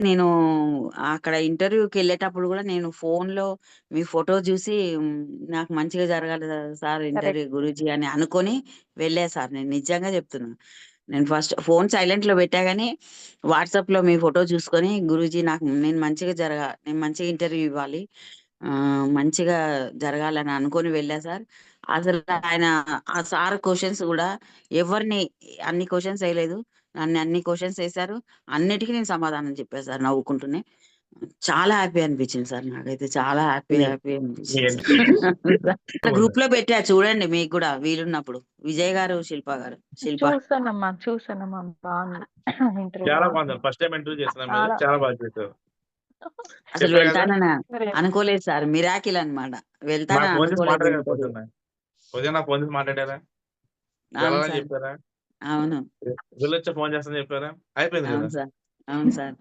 నేను అక్కడ ఇంటర్వ్యూకెళ్ళేటప్పుడు గూడా నేను ఫోన్‌లో మీ ఫోటో జూసి నాకు మంచిగా జరగాలి సార్ ఇంటర్వ్యూ కరెక్ట్. గురూజీ అని అనుకోని వెళ్ళా సార్. నేను నిజంగా జెప్తున్నా. నేను ఫస్ట్ ఫోన్ సైలెంట్‌లో పెట్టా గానీ, వాట్సాప్‌లో మీ ఫోటో చూసుకొని గురూజీ నేను మంచిగా ఇంటర్వ్యూ ఇవ్వాలి. మంచిగా జరగాలని అనుకోని వెళ్ళా సార్. అసలు ఆయన ఆ సార్ క్వెషన్స్ గూడా ఎవరిని అన్ని క్వెషన్స్ ఎయలేదు. నన్ను అన్ని క్వెషన్స్ ఎసారు. అన్నిటికి నేను సమాధానం చెప్పా సార్ నవ్వుకుంటూనే. చాలా హ్యాపీ అనిపించింది సార్ నాకైతే. చాలా హ్యాపీ మీ హ్యాపీ మీ అనిపించింది సార్. ఎంట్రీ గ్రూప్‌లో పెట్టా చూడండి మీకు గూడా వీలున్నప్పుడు. విజయ్ గారు, శిల్ప గారు. శిల్ప. చూసానమ్మా. బావుంది. ఇంటర్వ్యూ హ్మ్. బా చాలా బాగుంది. ఫస్ట్ టైమ్ ఇంటర్వ్యూ చేస్తున్నారు మీరు. చాలా చాలా బాగా చేశారు. అసలు చెప్పా గదా! వెళ్తానని సరే. అనుకోలేదు సార్. మిరాకిల్ అన్నమాట. వెళ్తానని నాకు ఫోన్ చేసి అనుకోలేదు మాట్లాడారా ఇంటర్వ్యూ. పొద్దున్న? ఉదయం నాకు ఫోన్ చేసి మాట్లాడారా? అవును వెళ్ళాలని సార్. చెప్పారా? అవును. వెళ్ళొచ్చా ఫోన్ చేస్తానని చెప్పారా? అయిపోయింది అవును గదా! సార్. అవును సార్.